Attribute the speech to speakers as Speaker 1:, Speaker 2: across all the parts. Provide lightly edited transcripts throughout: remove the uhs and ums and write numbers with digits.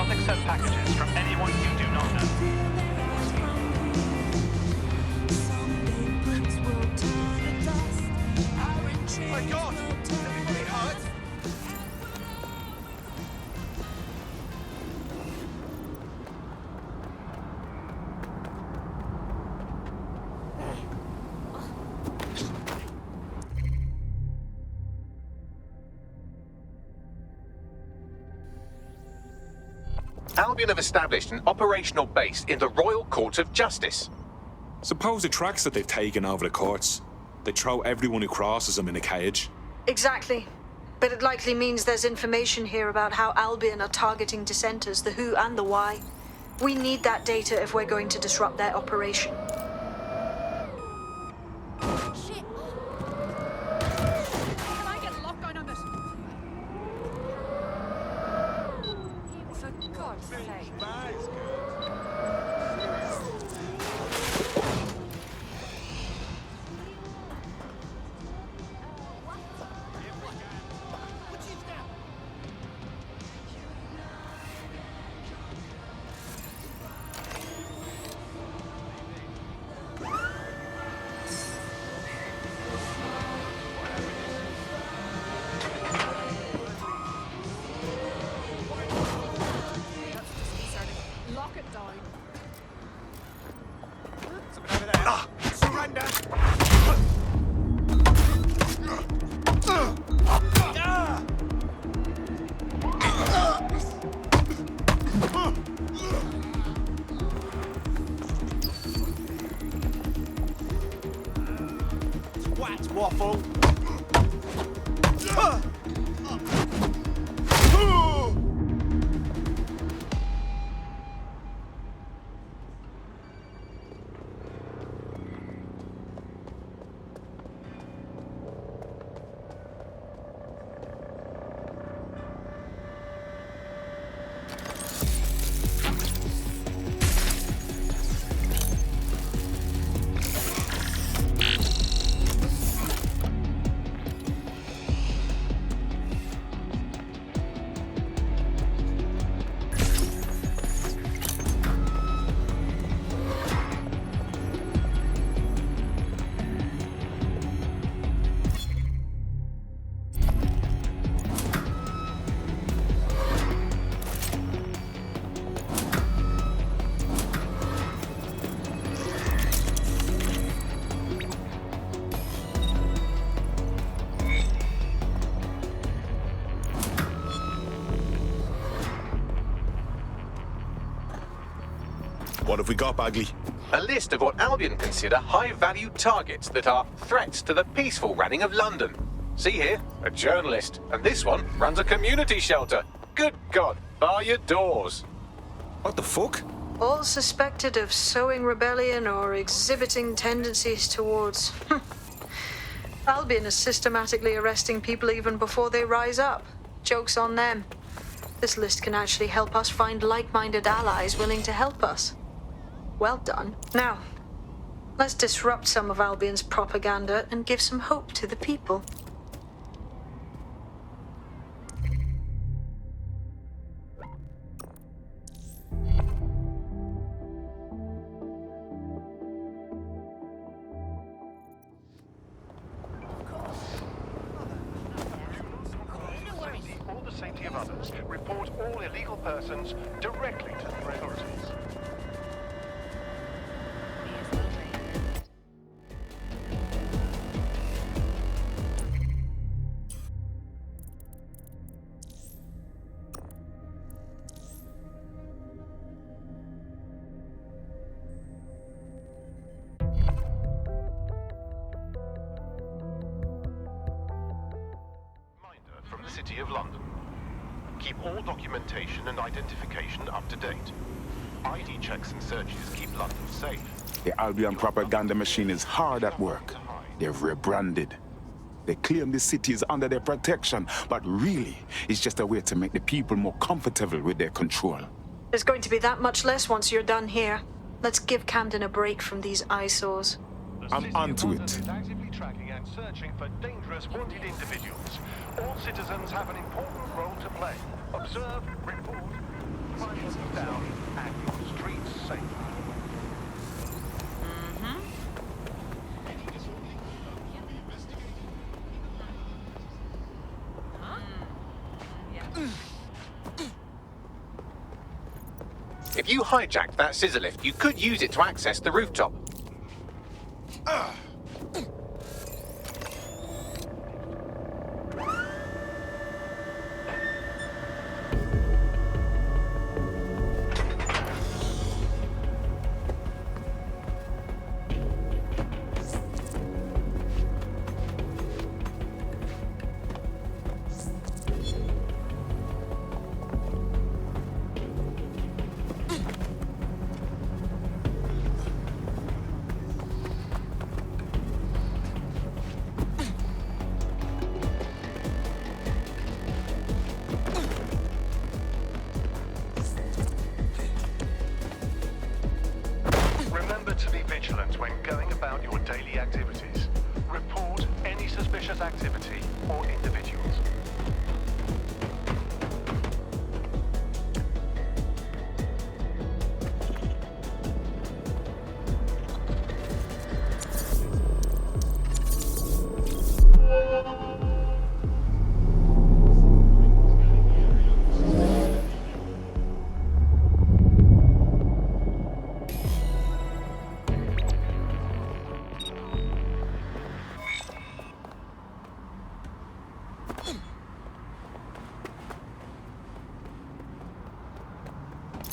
Speaker 1: not accept packages from anyone you do not know.
Speaker 2: My God! Is everybody hurt?
Speaker 3: Albion have established an operational base in the Royal Court of Justice.
Speaker 4: Suppose the tracks that they've taken over the courts. They throw everyone who crosses them in a cage.
Speaker 5: Exactly. But it likely means there's information here about how Albion are targeting dissenters, the who and the why. We need that data if we're going to disrupt their operation.
Speaker 6: Shit! Can I get lockdown on this? For God's sake. Lock it down.
Speaker 2: Someone over there. Surrender! Twat waffle!
Speaker 7: What have we got, Bagley?
Speaker 3: A list of what Albion consider high-value targets that are threats to the peaceful running of London. See here, a journalist, and this one runs a community shelter. Good God, bar your doors.
Speaker 4: What the fuck?
Speaker 5: All suspected of sowing rebellion or exhibiting tendencies towards... Albion is systematically arresting people even before they rise up. Joke's on them. This list can actually help us find like-minded allies willing to help us. Well done. Now, let's disrupt some of Albion's propaganda and give some hope to the people.
Speaker 1: Or the safety of others, report all illegal persons directly to the authorities. From the City of London. Keep all documentation and identification up to date. ID checks and searches keep London safe.
Speaker 7: The Albion propaganda machine is hard at work. They've rebranded. They claim the city is under their protection, but really, it's just a way to make the people more comfortable with their control.
Speaker 5: There's going to be that much less once you're done here. Let's give Camden a break from these eyesores.
Speaker 7: I'm onto it.
Speaker 1: Is actively tracking and searching for dangerous wanted individuals. All citizens have an important role to play. Observe, report. crime levels down and your streets safe.
Speaker 3: If you hijacked that scissor lift, you could use it to access the rooftop.
Speaker 1: Remember to be vigilant when going about your daily activities. Report any suspicious activity or individuals.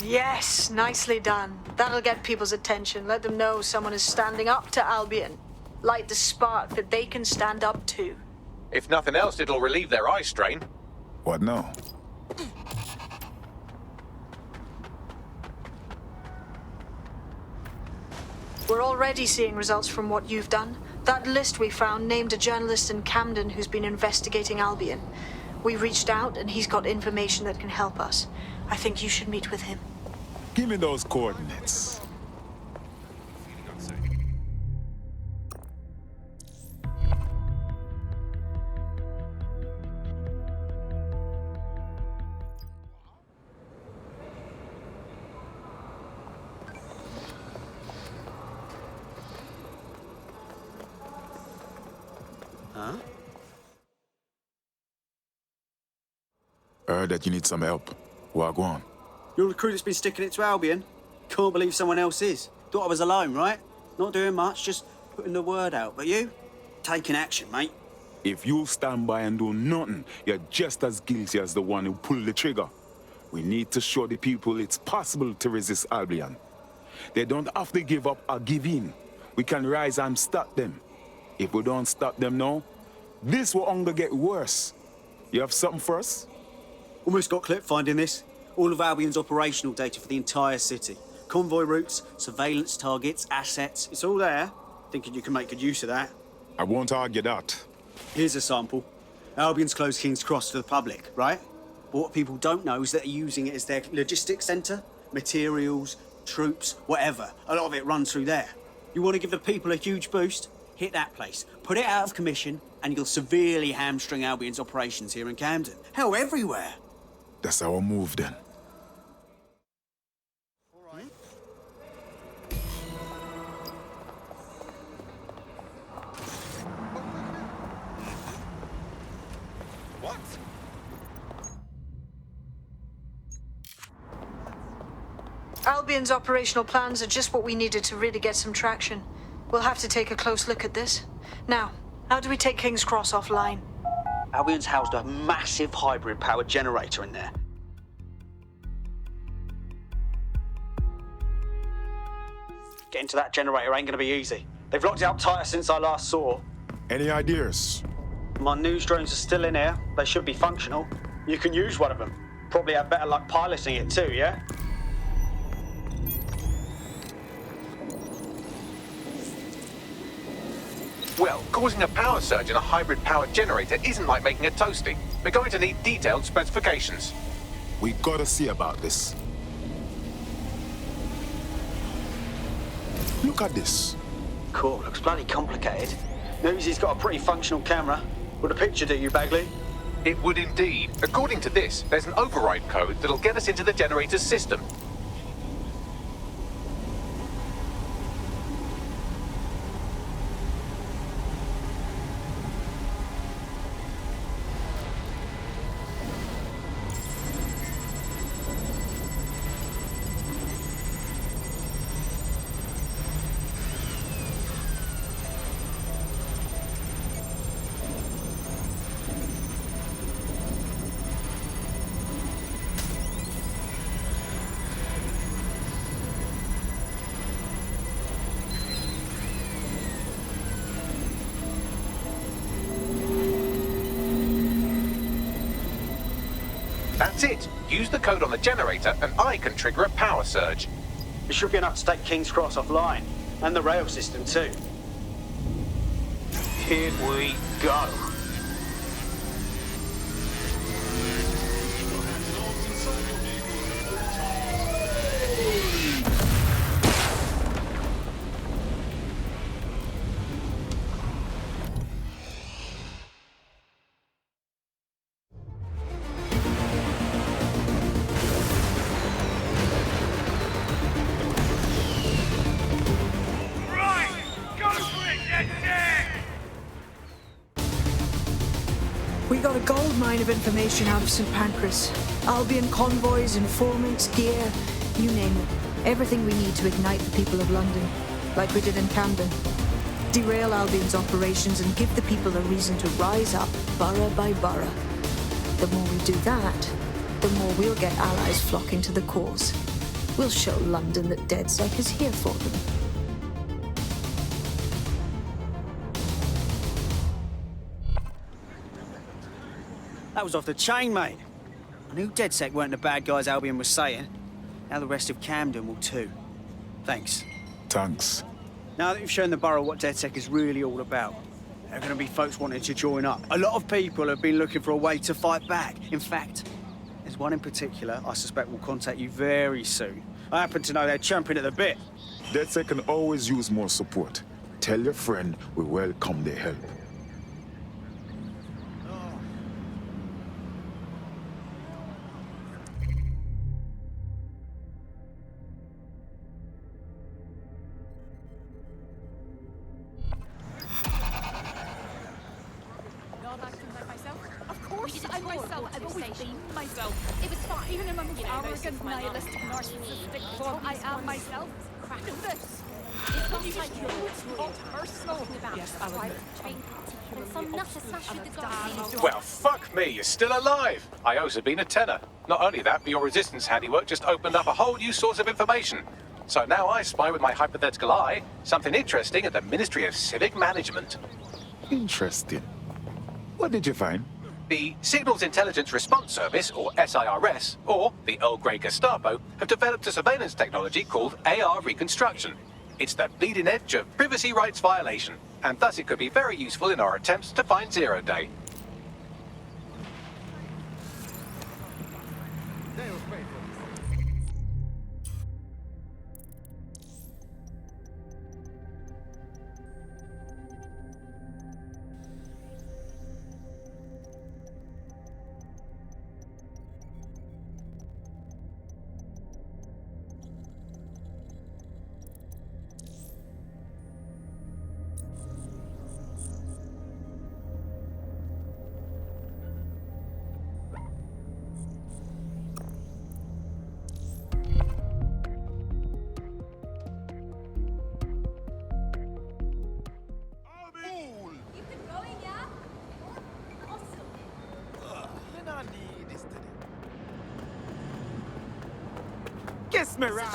Speaker 5: Yes, nicely done. That'll get people's attention. Let them know someone is standing up to Albion. Light the spark that they can stand up to.
Speaker 3: If nothing else, it'll relieve their eye strain.
Speaker 7: What now?
Speaker 5: We're already seeing results from what you've done. That list we found named a journalist in Camden who's been investigating Albion. We reached out and he's got information that can help us. I think you should meet with him.
Speaker 7: Give me those coordinates. Heard that you need some help. Wagwan.
Speaker 8: You're the crew that's been sticking it to Albion? Can't believe someone else is. Thought I was alone, right? Not doing much, just putting the word out. But you? Taking action, mate.
Speaker 7: If you stand by and do nothing, you're just as guilty as the one who pulled the trigger. We need to show the people it's possible to resist Albion. They don't have to give up or give in. We can rise and stop them. If we don't stop them now, this will only get worse. You have something for us?
Speaker 8: Almost got clipped finding this. All of Albion's operational data for the entire city. Convoy routes, surveillance targets, assets. It's all there. Thinking you can make good use of that.
Speaker 7: I won't argue that.
Speaker 8: Here's a sample. Albion's closed King's Cross to the public, right? But what people don't know is that they're using it as their logistics centre. Materials, troops, whatever. A lot of it runs through there. You want to give the people a huge boost? Hit that place. Put it out of commission, and you'll severely hamstring Albion's operations here in Camden. Hell, everywhere.
Speaker 7: That's our move then.
Speaker 2: What?
Speaker 5: Albion's operational plans are just what we needed to really get some traction. We'll have to take a close look at this. Now, how do we take King's Cross offline?
Speaker 8: Albion's housed a massive hybrid power generator in there. Getting to that generator ain't gonna be easy. They've locked it up tighter since I last saw.
Speaker 7: Any ideas?
Speaker 8: My news drones are still in here. They should be functional. You can use one of them. Probably have better luck piloting it too, yeah?
Speaker 3: Well, causing a power surge in a hybrid power generator isn't like making a toasty. We're going to need detailed specifications.
Speaker 7: We gotta see about this. Look at this.
Speaker 8: Cool, looks bloody complicated. Newsy's got a pretty functional camera. Would a picture do you, Bagley?
Speaker 3: It would indeed. According to this, there's an override code that'll get us into the generator's system. That's it. Use the code on the generator and I can trigger a power surge.
Speaker 8: It should be enough to take King's Cross offline. And the rail system too.
Speaker 3: Here we go.
Speaker 5: We got a gold mine of information out of St. Pancras. Albion convoys, informants, gear, you name it. Everything we need to ignite the people of London, like we did in Camden. Derail Albion's operations and give the people a reason to rise up, borough by borough. The more we do that, the more we'll get allies flocking to the cause. We'll show London that DedSec is here for them.
Speaker 8: That was off the chain, mate. I knew DedSec weren't the bad guys Albion was saying. Now the rest of Camden will too. Thanks.
Speaker 7: Thanks.
Speaker 8: Now that you've shown the borough what DedSec is really all about, there are going to be folks wanting to join up. A lot of people have been looking for a way to fight back. In fact, there's one in particular I suspect will contact you very soon. I happen to know they're champing at the bit.
Speaker 7: DedSec can always use more support. Tell your friend we welcome their help.
Speaker 6: Not acting like myself. Of course, I'm myself. I've always been myself. It was fine. Even among the arrogant, nihilistic, narcissistic thought I am myself. Crack of this.
Speaker 9: It's not like you're
Speaker 6: all personal.
Speaker 9: Yes, I'll admit. And some nutter smashed with the gospel.
Speaker 3: Well, fuck me, you're still alive. I owe Sabine a tenner. Not only that, but your resistance handiwork just opened up a whole new source of information. So now I spy with my hypothetical eye something interesting at the Ministry of Civic Management.
Speaker 7: Interesting. What did you find?
Speaker 3: The Signals Intelligence Response Service, or SIRS, or the Earl Grey Gestapo, have developed a surveillance technology called AR Reconstruction. It's the bleeding edge of privacy rights violation, and thus it could be very useful in our attempts to find Zero Day.
Speaker 8: Kiss me, right?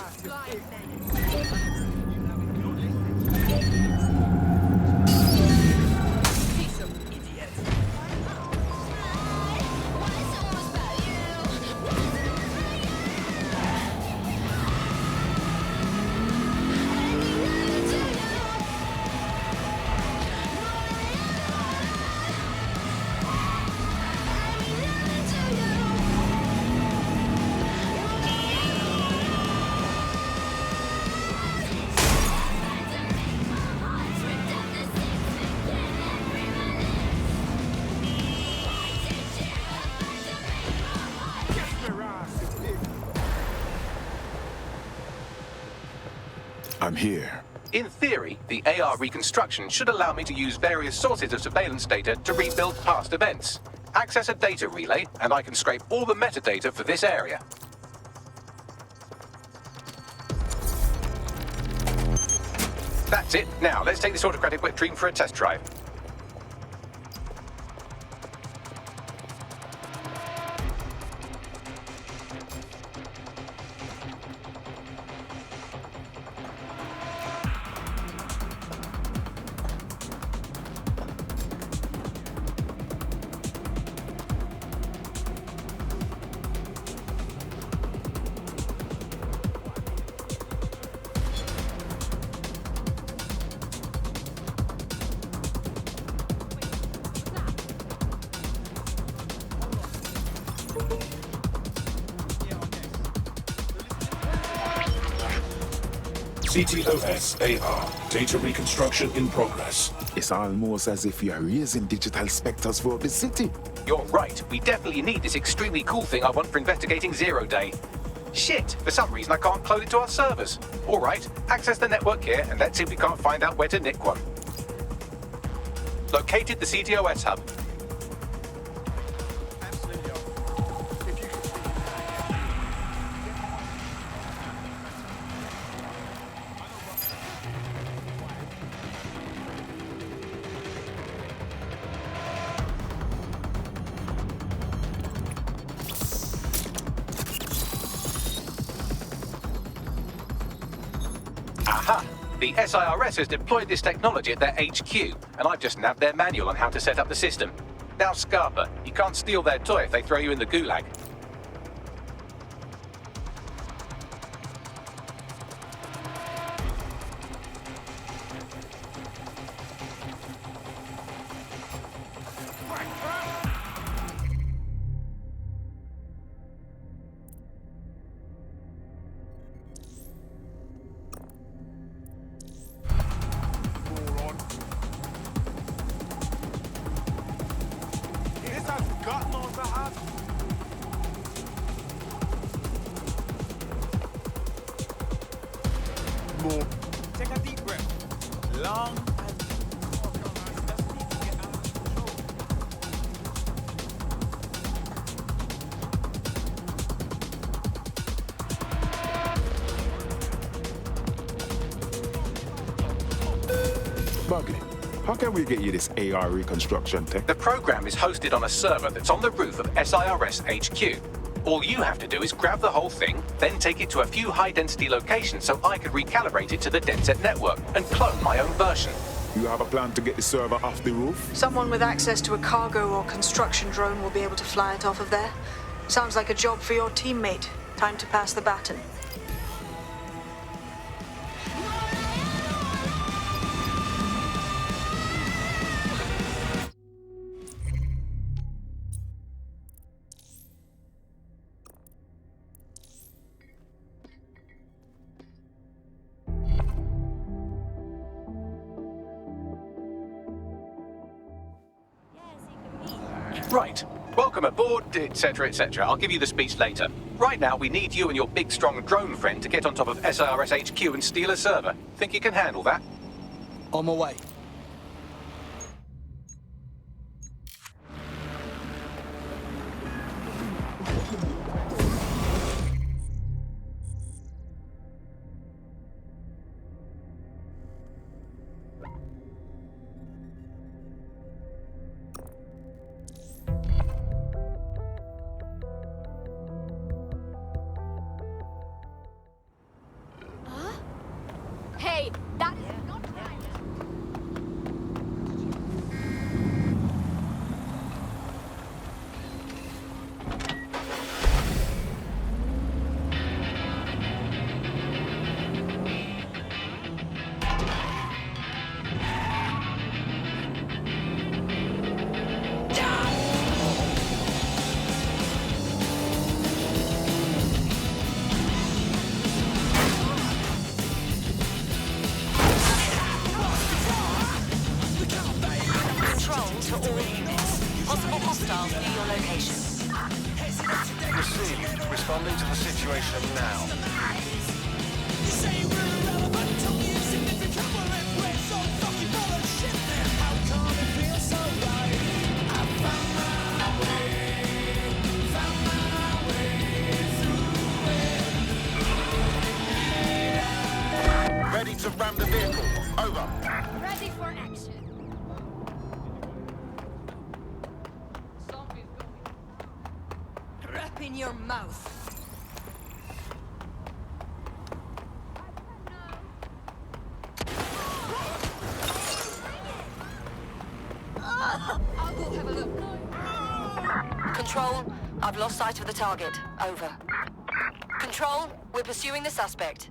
Speaker 7: I'm here.
Speaker 3: In theory, the AR reconstruction should allow me to use various sources of surveillance data to rebuild past events. Access a data relay, and I can scrape all the metadata for this area. That's it. Now, let's take this autocratic wet dream for a test drive.
Speaker 10: CTOS AR. Data reconstruction in progress.
Speaker 7: It's almost as if you're raising digital specters for the city.
Speaker 3: You're right. We definitely need this extremely cool thing I want for investigating Zero Day. Shit, for some reason I can't clone it to our servers. All right, access the network here and let's see if we can't find out where to nick one. Located the CTOS hub. Aha! The SIRS has deployed this technology at their HQ, and I've just nabbed their manual on how to set up the system. Now, Scarpa, you can't steal their toy if they throw you in the gulag.
Speaker 2: Take a deep breath. Long and
Speaker 7: Bugley, how can we get you this AR reconstruction tech?
Speaker 3: The program is hosted on a server that's on the roof of SIRS HQ. All you have to do is grab the whole thing, then take it to a few high-density locations so I could recalibrate it to the DedSet network and clone my own version.
Speaker 7: You have a plan to get the server off the roof?
Speaker 5: Someone with access to a cargo or construction drone will be able to fly it off of there. Sounds like a job for your teammate. Time to pass the baton.
Speaker 3: Right. Welcome aboard, etc., etc. I'll give you the speech later. Right now, we need you and your big, strong drone friend to get on top of SIRS HQ and steal a server. Think you can handle that?
Speaker 2: on my way.
Speaker 6: Hey, that is not right.
Speaker 1: Received. Responding to the situation now.
Speaker 11: Troops have rammed the vehicle. Over.
Speaker 6: Ready for action.
Speaker 9: Crap in your mouth.
Speaker 6: I'll go have a look.
Speaker 12: Control, I've lost sight of the target. Over. Control, we're pursuing the suspect.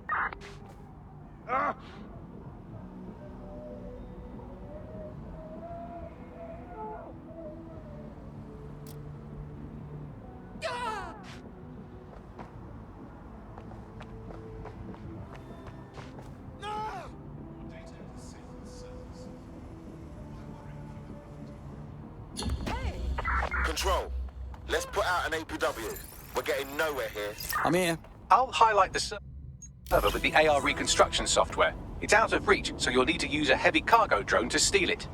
Speaker 11: Control. Let's put out an APW. We're getting nowhere here.
Speaker 2: I'm here.
Speaker 3: I'll highlight the server with the AR reconstruction software. It's out of reach, so you'll need to use a heavy cargo drone to steal it.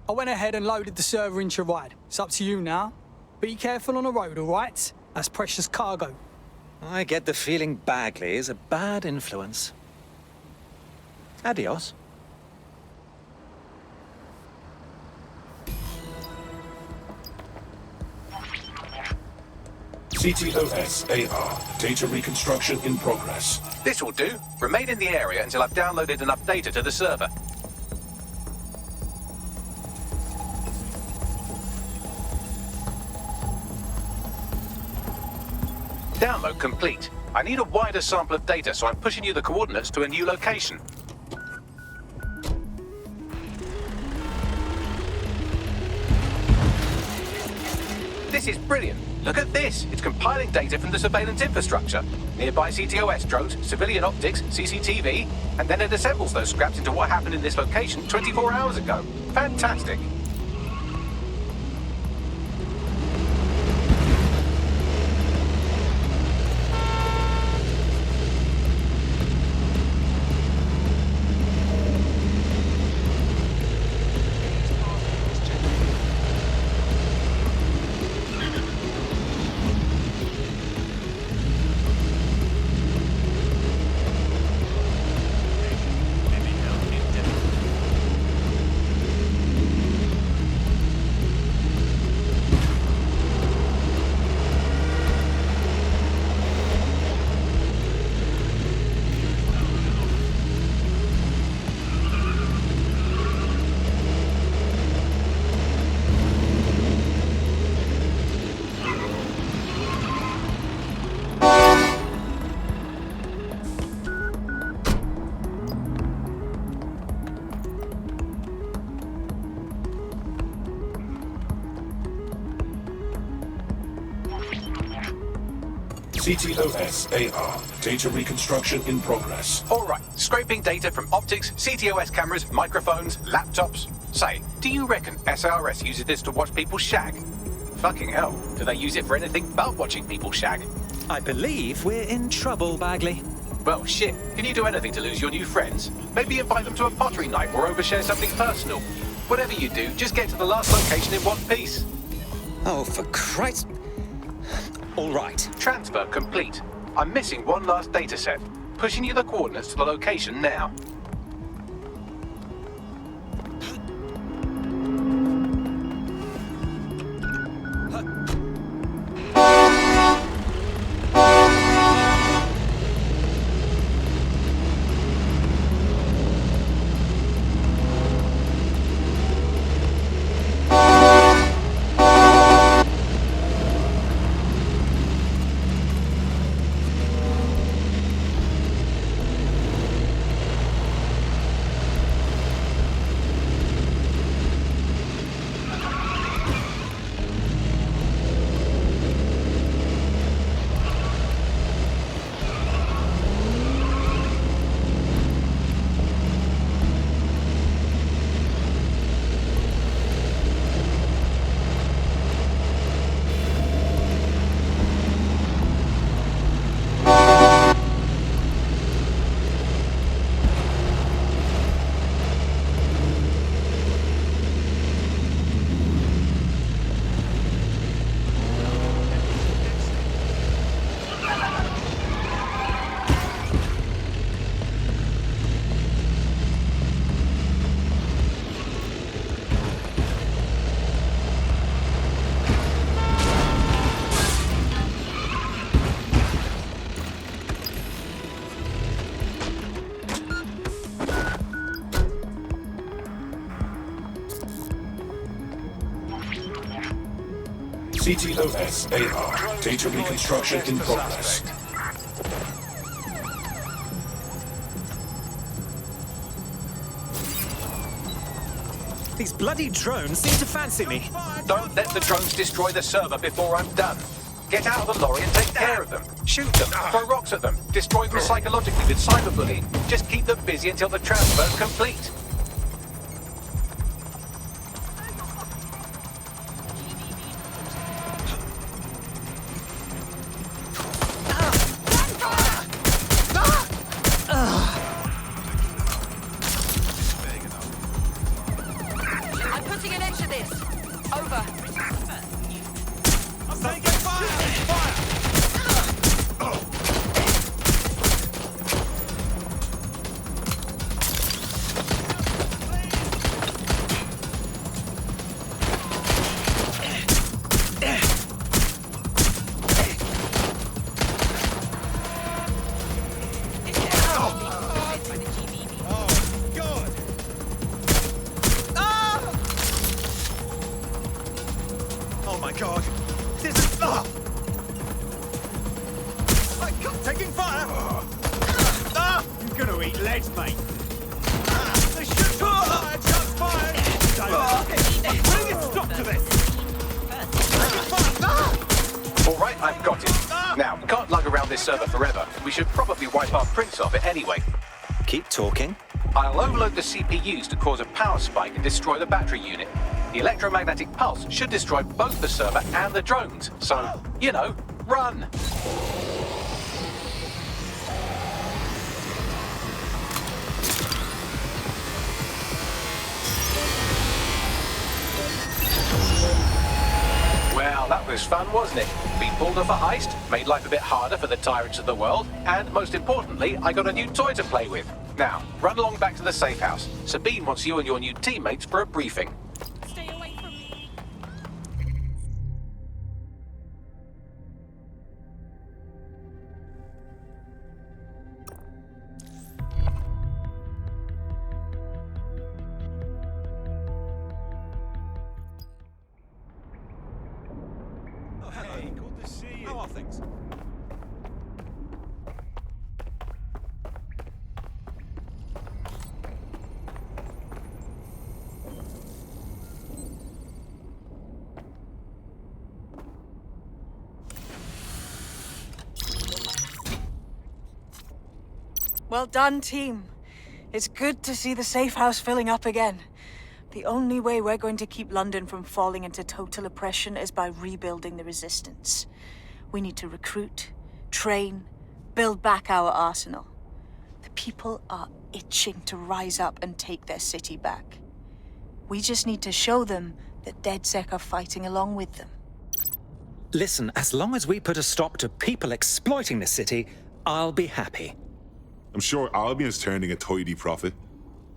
Speaker 2: I went ahead and loaded the server into your ride. It's up to you now. Be careful on the road, all right? That's precious cargo.
Speaker 13: I get the feeling Bagley is a bad influence. Adios.
Speaker 10: CTOS AR. Data reconstruction in progress.
Speaker 3: This will do. Remain in the area until I've downloaded enough data to the server. Download complete. I need a wider sample of data, so I'm pushing you the coordinates to a new location. This is brilliant. Look at this. It's compiling data from the surveillance infrastructure. Nearby CTOS drones, civilian optics, CCTV, and then it assembles those scraps into what happened in this location 24 hours ago. Fantastic.
Speaker 10: CTOS AR. Data reconstruction in progress.
Speaker 3: All right, scraping data from optics, CTOS cameras, microphones, laptops. Say, do you reckon SRS uses this to watch people shag? Fucking hell, do they use it for anything but watching people shag?
Speaker 13: I believe we're in trouble, Bagley.
Speaker 3: Well, shit, can you do anything to lose your new friends? Maybe invite them to a pottery night or overshare something personal. Whatever you do, just get to the last location in one piece.
Speaker 13: Oh, for Christ. All right.
Speaker 3: Transfer complete. I'm missing one last dataset. Pushing you the coordinates to the location now.
Speaker 10: CTOS AR. Data reconstruction in progress.
Speaker 13: These bloody drones seem to fancy me.
Speaker 3: Don't let the drones destroy the server before I'm done. Get out of the lorry and take care of them. Shoot them, throw rocks at them, destroy them psychologically with cyberbullying. Just keep them busy until the transfer's complete.
Speaker 12: I'm putting an end to this. Over.
Speaker 13: I'm taking fire! Oh my god! This is... My god, taking fire! You're gonna eat legs, mate! The ship's fire! Just fired! Bring a stop to this!
Speaker 3: Alright, I've got it. Now, we can't lug around this server forever. We should probably wipe our prints off it anyway.
Speaker 13: Keep talking.
Speaker 3: I'll overload the CPUs to cause a power spike and destroy the battery unit. The electromagnetic pulse should destroy both the server and the drones. So, you know, run! Well, that was fun, wasn't it? We pulled off a heist, made life a bit harder for the tyrants of the world, and most importantly, I got a new toy to play with. Now, run along back to the safe house. Sabine wants you and your new teammates for a briefing.
Speaker 6: Stay away from me.
Speaker 13: Oh, hey, good to see you. How are things?
Speaker 14: Well done, team. It's good to see the safe house filling up again. The only way we're going to keep London from falling into total oppression is by rebuilding the resistance. We need to recruit, train, build back our arsenal. The people are itching to rise up and take their city back. We just need to show them that DedSec are fighting along with them.
Speaker 15: Listen, as long as we put a stop to people exploiting the city, I'll be happy.
Speaker 4: I'm sure Albion's turning a tidy profit.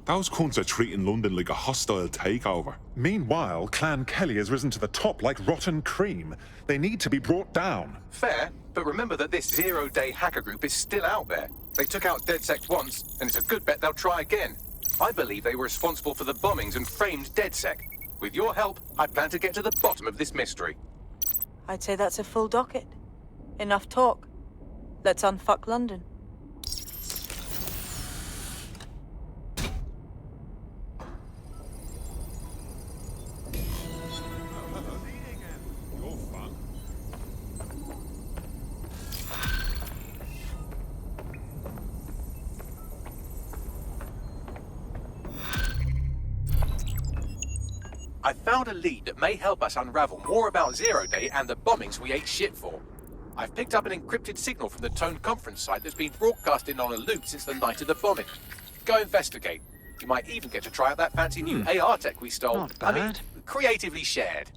Speaker 4: Those cunts are treating London like a hostile takeover.
Speaker 16: Meanwhile, Clan Kelly has risen to the top like rotten cream. They need to be brought down.
Speaker 3: Fair, but remember that this zero-day hacker group is still out there. They took out DedSec once, and it's a good bet they'll try again. I believe they were responsible for the bombings and framed DedSec. With your help, I plan to get to the bottom of this mystery.
Speaker 14: I'd say that's a full docket. Enough talk. Let's unfuck London.
Speaker 3: I found a lead that may help us unravel more about Zero Day and the bombings we ate shit for. I've picked up an encrypted signal from the Tone conference site that's been broadcasting on a loop since the night of the bombing. Go investigate. You might even get to try out that fancy new AR tech we stole.
Speaker 15: Not bad.
Speaker 3: I mean, creatively shared.